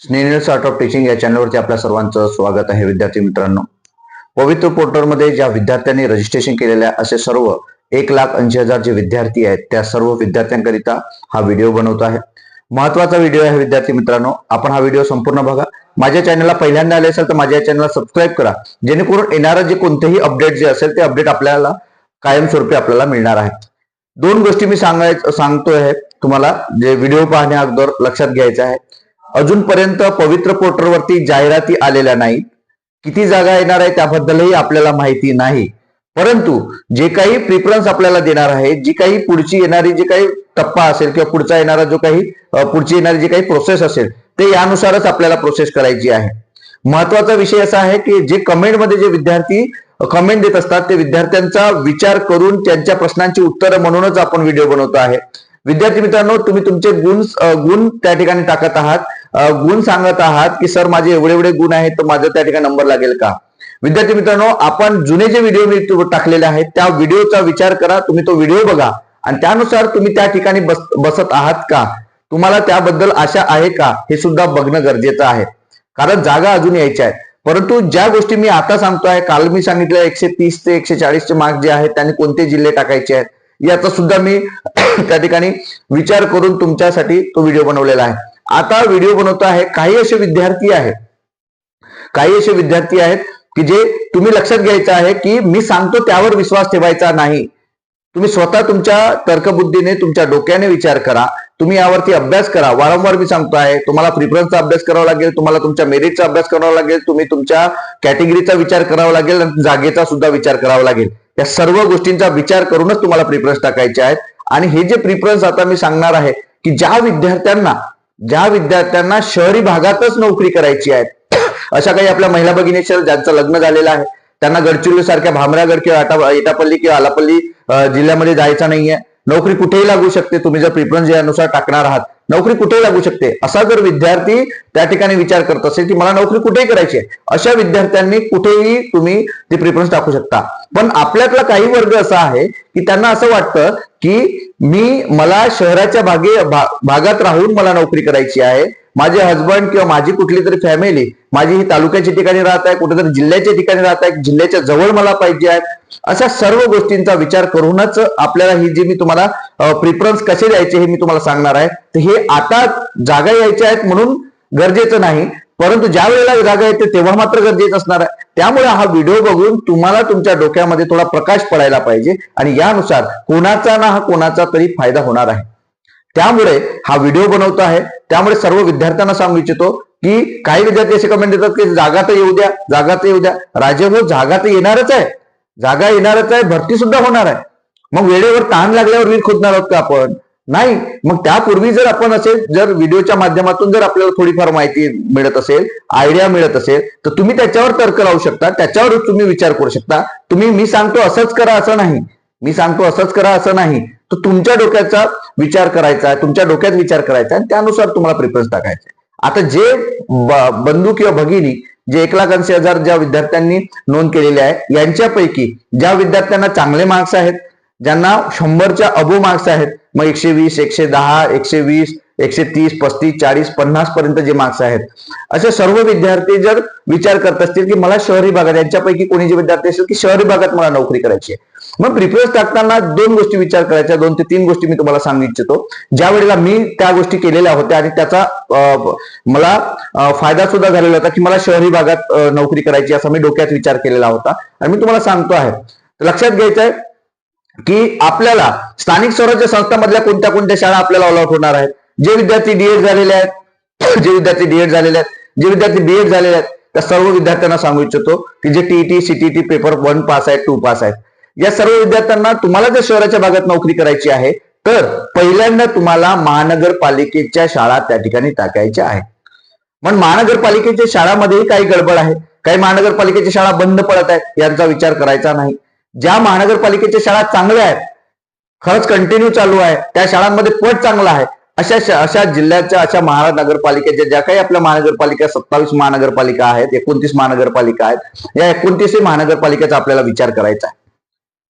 Snehal art of teaching या चॅनलवरती आपल्या सर्वांचं स्वागत आहे. विद्यार्थी मित्रांनो, पवित्र पोर्टलमध्ये ज्या विद्यार्थ्यांनी रजिस्ट्रेशन केलेल्या असे सर्व 1,80,000 जे विद्यार्थी आहेत त्या सर्व विद्यार्थ्यांकरिता हा व्हिडिओ बनवतो आहे. महत्वाचा व्हिडिओ आहे विद्यार्थी मित्रांनो, आपण हा व्हिडिओ संपूर्ण बघा. माझ्या चॅनलला पहिल्यांदा आले असेल तर माझ्या चॅनलला सबस्क्राईब करा, जेणेकरून येणारं जे कोणतेही अपडेट जे असेल ते अपडेट आपल्याला कायमस्वरूपी आपल्याला मिळणार आहे. दोन गोष्टी मी सांगतोय तुम्हाला, जे व्हिडिओ पाहण्या अगोदर लक्षात घ्यायचं आहे. अजूनपर्यंत पवित्र पोर्टलवरती जाहिराती आलेल्या नाहीत. किती जागा येणार आहे त्याबद्दलही आपल्याला माहिती नाही. परंतु जे काही प्रिफरन्स आपल्याला देणार आहे, जी काही पुढची येणारी जी काही टप्पा असेल किंवा पुढचा येणारा जो काही पुढची येणारी जी काही प्रोसेस असेल ते यानुसारच आपल्याला प्रोसेस करायची आहे. महत्वाचा विषय असा आहे की जे कमेंटमध्ये जे विद्यार्थी कमेंट देत असतात ते विद्यार्थ्यांचा विचार करून त्यांच्या प्रश्नांची उत्तरं म्हणूनच आपण व्हिडिओ बनवतो आहे. विद्यार्थी मित्रांनो, तुम्ही तुमचे गुण त्या ठिकाणी टाकत आहात, गुण सांगत आहात की सर माझे एवढे एवढे गुण आहेत तर माझा त्या ठिकाणी नंबर लागेल का? विद्यार्थी मित्रांनो, आपण जुने जे व्हिडिओ मी टाकलेले आहेत त्या व्हिडिओचा विचार करा. तुम्ही तो व्हिडिओ बघा आणि त्यानुसार तुम्ही त्या ठिकाणी बसत आहात का, तुम्हाला त्याबद्दल आशा आहे का, हे सुद्धा बघणं गरजेचं आहे. कारण जागा अजून यायच्या आहेत. परंतु ज्या गोष्टी मी आता सांगतोय, काल मी सांगितलं 130 ते 140 चे मार्क जे आहेत त्यांनी कोणते जिल्हे टाकायचे आहेत याचा सुद्धा मी त्या ठिकाणी विचार करून तुमच्यासाठी तो व्हिडिओ बनवलेला आहे. आता व्हिडिओ बनवतो आहे. काही असे विद्यार्थी आहेत की जे तुम्ही लक्षात घ्यायचं आहे की मी सांगतो त्यावर विश्वास ठेवायचा नाही. तुम्ही स्वतः तुमच्या तर्कबुद्धीने तुमच्या डोक्याने विचार करा. तुम्ही यावरती अभ्यास करा. वारंवार मी सांगतो आहे, तुम्हाला प्रिफरन्सचा अभ्यास करावा लागेल, तुम्हाला तुमच्या मेरिटचा अभ्यास करावा लागेल, तुम्ही तुमच्या कॅटेगरीचा विचार करावा लागेल आणि जागेचा सुद्धा विचार करावा लागेल. या सर्व गोष्टींचा विचार करूनच तुम्हाला प्रिफरन्स टाकायचे आहेत. आणि हे जे प्रिफरन्स आता मी सांगणार आहे की ज्या विद्यार्थ्यांना शहरी भागातच नोकरी करायची आहे, अशा काही आपल्या महिला भगिनी ज्यांचं लग्न झालेलं आहे, त्यांना गडचिरोली सारख्या भामरागड किंवा एटापल्ली किंवा आलापल्ली जिल्ह्यामध्ये जायचं नाहीये. नोकरी कुठेही लागू शकते. तुम्ही जर प्रिफरन्स यानुसार टाकणार आहात, नोकरी कुठेही लागू शकते. असा जर विद्यार्थी त्या ठिकाणी विचार करत असेल की मला नोकरी कुठेही करायची आहे, अशा विद्यार्थ्यांनी कुठेही तुम्ही ते प्रिफरन्स टाकू शकता. पण आपल्यातला काही वर्ग असा आहे की त्यांना असं वाटतं की मला शहराच्या भागात राहून मला नोकरी करायची आहे. माझे हजबंड किंवा माझी कुठली तरी फॅमिली माझी ही तालुक्याच्या ठिकाणी राहत आहे, कुठेतरी जिल्ह्याच्या ठिकाणी राहत आहे, जिल्ह्याच्या जवळ मला पाहिजे आहे. अशा सर्व गोष्टींचा विचार करूनच आपल्याला ही जी मी तुम्हाला प्रिफरन्स कसे द्यायचे हे मी तुम्हाला सांगणार आहे. तर हे आता जागा यायच्या आहेत म्हणून गरजेचं नाही, परंतु ज्या वेळेला जागा येते तेव्हा मात्र गरजेचं असणार आहे. त्यामुळे हा व्हिडिओ बघून तुम्हाला तुमच्या डोक्यामध्ये थोडा प्रकाश पडायला पाहिजे आणि यानुसार कोणाचा ना कोणाचा तरी फायदा होणार आहे. त्यामुळे हा व्हिडिओ बनवतो आहे. त्यामुळे सर्व विद्यार्थ्यांना सांगू इच्छितो की काही विद्यार्थी असे कमेंट देतात की जागा तर येऊ द्या, जागा तर येऊ द्या. राजे हो, जागा तर येणारच आहे, जागा येणारच आहे, भरती सुद्धा होणार आहे. मग वेळेवर ताण लागल्यावर विहीर खोदणार आहोत का आपण? नाही. मग त्यापूर्वी जर आपण जर व्हिडिओच्या माध्यमातून जर आपल्याला थोडीफार माहिती मिळत असेल, आयडिया मिळत असेल, तर तुम्ही त्याच्यावर तर्क लावू शकता, त्याच्यावर तुम्ही विचार करू शकता. मी सांगतो असंच करा असं नाही, तर तुमच्या डोक्याचा विचार करायचा आहे, तुमच्या डोक्यात विचार करायचा आणि त्यानुसार तुम्हाला प्रिफरन्स टाकायचा. आता जे बंधू किंवा भगिनी जे 1,80,000 ज्या विद्यार्थ्यांनी नोंद केलेली आहे, यांच्यापैकी ज्या विद्यार्थ्यांना चांगले मार्क्स आहेत, ज्यांना 100च्या अबो मार्क्स आहेत, मग 120, 110, 120, 130, 35, 40, 50 पर्यंत जे मार्क्स आहेत, असे सर्व विद्यार्थी जर विचार करत असतील की मला शहरी भागात, यांच्यापैकी कोणी जे विद्यार्थी असेल की शहरी भागात मला नोकरी करायची आहे, मग प्रिफरन्स टाकताना दोन गोष्टी विचार करायच्या, 2 ते 3 गोष्टी मी तुम्हाला सांगू इच्छितो. ज्या वेळेला मी त्या गोष्टी केलेल्या होत्या आणि त्याचा मला फायदा सुद्धा झालेला होता की मला शहरी भागात नोकरी करायची असा मी डोक्यात विचार केलेला होता आणि मी तुम्हाला सांगतो आहे. लक्षात घ्यायचं आहे की आपल्याला स्थानिक स्वराज्य संस्थांमधल्या कोणत्या कोणत्या शाळा आपल्याला अलॉट होणार आहेत. जे विद्यार्थी डीएड झालेले आहेत, जे विद्यार्थी बीएड झालेले आहेत, त्या सर्व विद्यार्थ्यांना सांगू इच्छितो की जे टीईटी सीटीटी पेपर 1 पास आहेत, 2 पास आहेत, या सर्व विद्यार्थ्यांना तुम्हाला जर शहराच्या भागात नोकरी करायची आहे तर पहिल्यांदा तुम्हाला महानगरपालिकेच्या शाळा त्या ठिकाणी टाकायच्या आहेत. पण महानगरपालिकेच्या शाळांमध्येही काही गडबड आहे. काही महानगरपालिकेच्या शाळा बंद पडत आहेत, यांचा विचार करायचा नाही. ज्या महानगरपालिकेच्या शाळा चांगल्या आहेत, खरंच कंटिन्यू चालू आहे, त्या शाळांमध्ये पट चांगला आहे, अशा जिल्ह्याच्या, अशा महानगरपालिकेच्या, ज्या काही आपल्या महानगरपालिका 27 महानगरपालिका आहेत, 29 महानगरपालिका आहेत, या 29 महानगरपालिकेचा आपल्याला विचार करायचा आहे.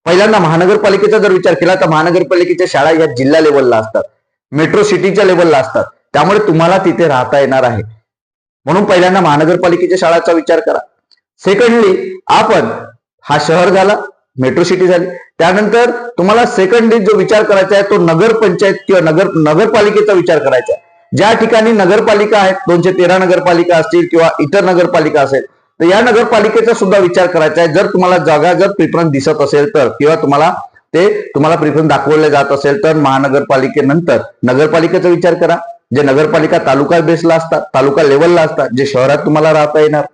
पहिल्यांदा महानगरपालिकेचा जर विचार केला तर महानगरपालिकेच्या शाळा या जिल्हा लेवलला असतात, मेट्रो सिटीच्या लेवलला असतात. त्यामुळे तुम्हाला तिथे राहता येणार आहे. म्हणून पहिल्यांदा महानगरपालिकेच्या शाळांचा विचार करा. सेकंडली आपण हा शहर झाला, मेट्रो सिटी झाली, त्यानंतर तुम्हाला सेकंडली जो विचार करायचा आहे तो नगरपंचायत किंवा नगरपालिकेचा विचार करायचा आहे. ज्या ठिकाणी नगरपालिका आहेत, 213 नगरपालिका असतील किंवा इतर नगरपालिका असेल, तर या नगरपालिकेचा सुद्धा विचार करायचा आहे. जर तुम्हाला जागा जर प्रिफरन्स दिसत असेल तर, किंवा तुम्हाला प्रिफरन्स दाखवले जात असेल तर महानगरपालिकेनंतर नगरपालिकेचा विचार करा. जे नगरपालिका तालुका बेसला असतात, तालुका लेवलला असतात, जे शहरात तुम्हाला राहता येणार.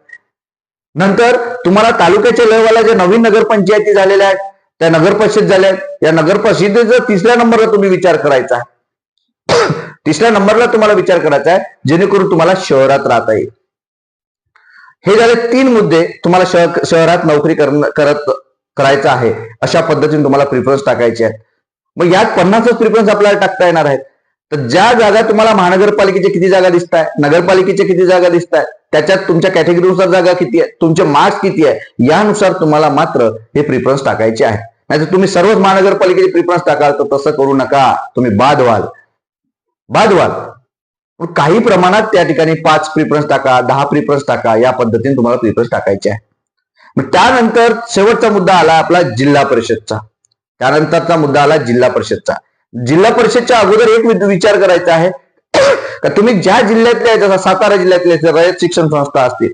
नंतर तुम्हाला तालुक्याच्या लेवलला जे नवीन नगरपंचायती झालेल्या आहेत, त्या नगरपरिषद झाल्या आहेत, या नगरपरिषदेचा तिसऱ्या नंबरला तुम्ही विचार करायचा आहे. तिसऱ्या नंबरला तुम्हाला विचार करायचा आहे, जेणेकरून तुम्हाला शहरात राहता येईल. हे झाले 3 मुद्दे. तुम्हाला शहरात नोकरी करायचं आहे अशा पद्धतीने तुम्हाला प्रिफरन्स टाकायचे आहेत. मग यात 50च प्रिफरन्स आपल्याला टाकता येणार आहेत. तर ज्या जागा तुम्हाला महानगरपालिकेच्या किती जागा दिसत आहे, नगरपालिकेच्या किती जागा दिसत आहे, त्याच्यात तुमच्या कॅटेगरीनुसार जागा किती आहे, तुमचे मार्क्स किती आहे, यानुसार तुम्हाला मात्र हे प्रिफरन्स टाकायचे आहे. नाहीतर तुम्ही सर्वच महानगरपालिकेचे प्रिफरन्स टाकाल तर तसं करू नका, तुम्ही बाद व्हाल. काही प्रमाणात त्या ठिकाणी 5 प्रिफरन्स टाका, 10 प्रिफरन्स टाका, या पद्धतीने तुम्हाला प्रिफरन्स टाकायचे आहे. मग त्यानंतर शेवटचा मुद्दा आला आपला जिल्हा परिषदचा. त्यानंतरचा मुद्दा आला जिल्हा परिषदचा. जिल्हा परिषदच्या अगोदर एक विचार करायचा आहे का तुम्ही ज्या जिल्ह्यातल्या, जसं सातारा जिल्ह्यातले रयत शिक्षण संस्था असतील,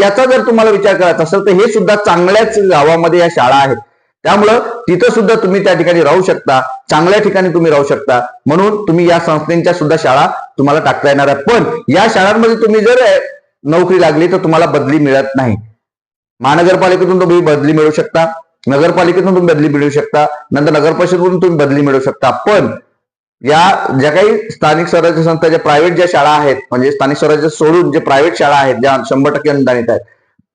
याचा जर तुम्हाला विचार करायचा असेल तर हे सुद्धा चांगल्याच गावामध्ये या शाळा आहेत. त्यामुळं तिथं सुद्धा तुम्ही त्या ठिकाणी राहू शकता, चांगल्या ठिकाणी तुम्ही राहू शकता. म्हणून तुम्ही या संस्थेच्या सुद्धा शाळा तुम्हाला टाकता येणार आहे. पण या शाळांमध्ये तुम्ही जर नोकरी लागली तर तुम्हाला बदली मिळत नाही. महानगरपालिकेतून तुम्ही बदली मिळू शकता, नगरपालिकेतून तुम्ही बदली मिळू शकता, नंतर नगरपरिषदेतून तुम्ही बदली मिळू शकता. पण या ज्या काही स्थानिक स्वराज्य संस्था, ज्या प्रायव्हेट ज्या शाळा आहेत, म्हणजे स्थानिक स्वराज्य सोडून जे प्रायव्हेट शाळा आहेत, ज्या 100% अनुदानित आहेत,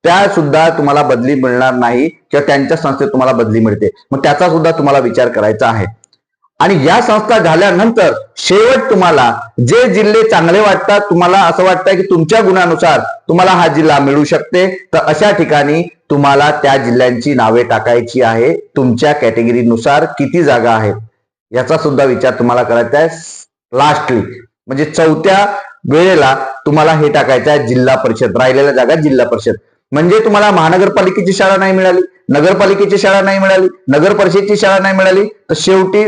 त्या सुद्धा तुम्हाला बदली मिळणार नाही किंवा त्यांच्या संस्थेत तुम्हाला बदली मिळते. मग त्याचा सुद्धा तुम्हाला विचार करायचा आहे. आणि या संस्था झाल्यानंतर शेवट तुम्हाला जे जिल्हे चांगले वाटतात, तुम्हाला असं वाटतं की तुमच्या गुणानुसार तुम्हाला हा जिल्हा मिळू शकते, तर अशा ठिकाणी तुम्हाला त्या जिल्ह्यांची नावे टाकायची आहे. तुमच्या कॅटेगरीनुसार किती जागा आहेत याचा सुद्धा विचार तुम्हाला करायचा आहे. लास्टली म्हणजे 4थ्या वेळेला तुम्हाला हे टाकायचं आहे जिल्हा परिषद. राहिलेल्या जागा जिल्हा परिषद. म्हणजे तुम्हाला महानगरपालिकेची शाळा नाही मिळाली, नगरपालिकेची शाळा नाही मिळाली, नगर परिषदेची शाळा नाही मिळाली, तर शेवटी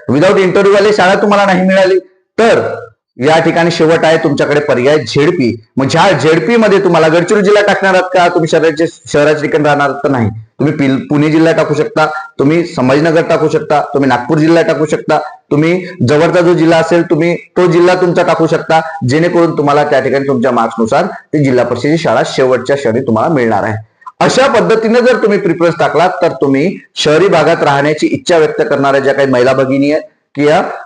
विदाउट इंटरव्ह्यू वाली शाळा तुम्हाला नाही मिळाली, तर या ठिकाणी शेवट आहे तुमच्याकडे पर्याय झेडपी. मग ह्या झेडपी मध्ये तुम्हाला गडचिरोली जिल्हा टाकणार आहात का, तुम्ही शहराच्या ठिकाणी राहणार तर नाही, तुम्ही पुणे जिल्हा टाकू शकता, तुम्ही संभाजीनगर टाकू शकता, तुम्ही नागपूर जिल्हा टाकू शकता, तुम्ही जवळचा जो जिल्हा असेल तुम्ही तो जिल्हा तुमचा टाकू शकता, जेणेकरून तुम्हाला त्या ठिकाणी तुमच्या मार्क्सनुसार ते जिल्हा परिषदेची शाळा शेवटच्या क्षणी तुम्हाला मिळणार आहे. अशा पद्धतीने जर तुम्ही प्रिफरन्स टाकलात तर तुम्ही शहरी भागात राहण्याची इच्छा व्यक्त करणाऱ्या ज्या काही महिला भगिनी आहेत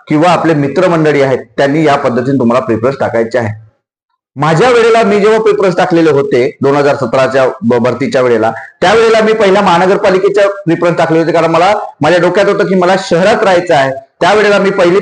किंवा आपले मित्रमंडळी आहेत, त्यांनी या पद्धतीने तुम्हाला प्रिफरन्स टाकायचे आहे. माझ्या वेळेला मी जेव्हा प्रिफरन्स टाकलेले होते 2017च्या भरतीच्या वेळेला, त्यावेळेला मी पहिल्या महानगरपालिकेच्या प्रिफरन्स टाकले होते, कारण माझ्या डोक्यात होतं की मला शहरात राहायचं आहे. त्यावेळेला मी पहिली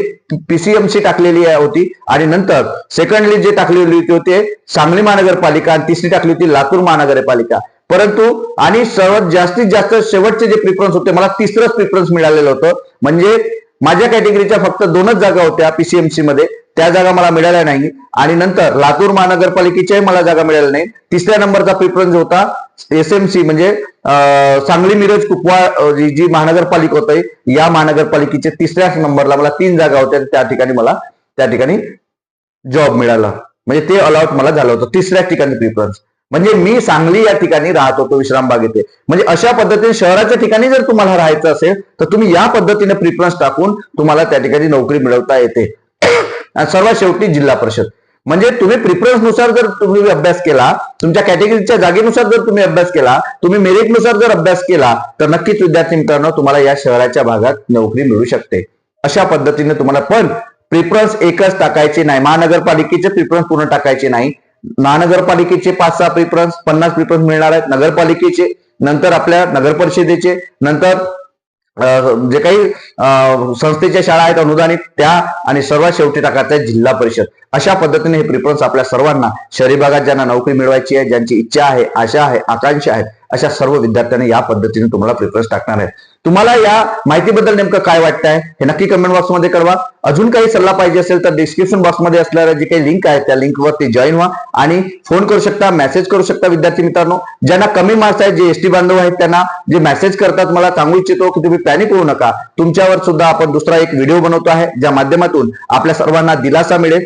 PCMC टाकलेली होती आणि नंतर सेकंडली जे टाकलेली होती सांगली महानगरपालिका आणि तिसरी टाकली होती लातूर महानगरपालिका. परंतु आणि सर्वात जास्तीत जास्त शेवटचे जे प्रिफरन्स होते मला तिसरंच प्रिफरन्स मिळालेलं होतं. म्हणजे माझ्या कॅटेगरीच्या फक्त 2च जागा होत्या PCMC मध्ये, त्या जागा मला मिळाल्या नाही. आणि नंतर लातूर महानगरपालिकेच्याही मला जागा मिळाल्या नाही. तिसऱ्या नंबरचा प्रिफरन्स होता SMC म्हणजे सांगली मिरज कुपवाड जी महानगरपालिका होती, या महानगरपालिकेच्या तिसऱ्या नंबरला मला 3 जागा होत्या. त्या ठिकाणी जॉब मिळाला, म्हणजे ते अलॉट मला झालं होतं तिसऱ्या ठिकाणी प्रिफरन्स. म्हणजे मी सांगली या ठिकाणी राहत होतो, विश्रामबाग येथे. म्हणजे अशा पद्धतीने शहराच्या ठिकाणी जर तुम्हाला राहायचं असेल तर तुम्ही या पद्धतीने प्रिफरन्स टाकून तुम्हाला त्या ठिकाणी नोकरी मिळवता येते. आणि सर्वात शेवटी जिल्हा परिषद. म्हणजे तुम्ही प्रिफरन्स नुसार जर तुम्ही अभ्यास केला, तुमच्या कॅटेगरीच्या जागेनुसार जर तुम्ही अभ्यास केला, तुम्ही मेरिटनुसार जर अभ्यास केला, तर नक्कीच विद्यार्थी मित्रांनो तुम्हाला या शहराच्या भागात नोकरी मिळू शकते. अशा पद्धतीने तुम्हाला पण प्रिफरन्स एकच टाकायचे नाही, महानगरपालिकेचे प्रिफरन्स पूर्ण टाकायचे नाही. महानगरपालिकेचे 5-6 प्रिफरन्स, 50 प्रिफरन्स मिळणार आहेत, नगरपालिकेचे, नंतर आपल्या नगर परिषदेचे, नंतर जे काही संस्थेच्या शाळा आहेत अनुदानित त्या, आणि सर्वात शेवटी टाकायचं आहे जिल्हा परिषद. अशा पद्धतीने हे प्रिफरन्स आपल्या सर्वांना शहरी भागात ज्यांना नोकरी मिळवायची आहे, ज्यांची इच्छा आहे, आशा आहे, आकांक्षा आहे, अशा सर्व विद्यार्थ्यांनी या पद्धतीने तुम्हाला प्रिफरन्स टाकणार आहे. तुम्हाला या माहितीबद्दल नेमकं काय वाटतंय हे नक्की कमेंट बॉक्समध्ये कळवा. अजून काही सल्ला पाहिजे असेल तर डिस्क्रिप्शन बॉक्समध्ये असणाऱ्या जी काही लिंक आहे त्या लिंकवरती जॉईन व्हा आणि फोन करू शकता, मेसेज करू शकता. विद्यार्थी मित्रांनो, ज्यांना कमी मार्क्स आहेत, जे एसटी बांधव आहेत, त्यांना जे मेसेज करतात, मला सांगू इच्छितो की तुम्ही पॅनिक होऊ नका. तुमच्यावर सुद्धा आपण दुसरा एक व्हिडिओ बनवतो आहे, ज्या माध्यमातून आपल्या सर्वांना दिलासा मिळेल.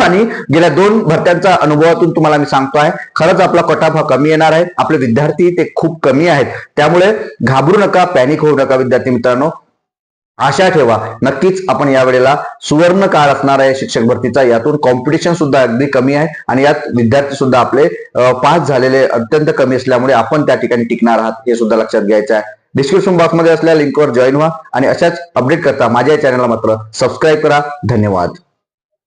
आणि गेल्या 2 भरत्यांच्या अनुभवातून तुम्हाला मी सांगतो आहे, खरंच आपला कट ऑफ हा कमी येणार आहे. आपले विद्यार्थी ते खूप कमी आहेत, त्यामुळे घाबरू नका, पॅनिक होऊ नका. विद्यार्थी मित्रांनो, आशा ठेवा, नक्कीच आपण या वेळेला सुवर्ण काळ असणार आहे शिक्षक भरतीचा. यातून कॉम्पिटिशन सुद्धा अगदी कमी आहे आणि यात विद्यार्थी सुद्धा आपले पास झालेले अत्यंत कमी असल्यामुळे आपण त्या ठिकाणी टिकणार आहात, हे सुद्धा लक्षात घ्यायचं आहे. डिस्क्रिप्शन बॉक्समध्ये असलेल्या लिंकवर जॉईन व्हा आणि अशाच अपडेट करता माझ्या चॅनलला मात्र सबस्क्राईब करा. धन्यवाद.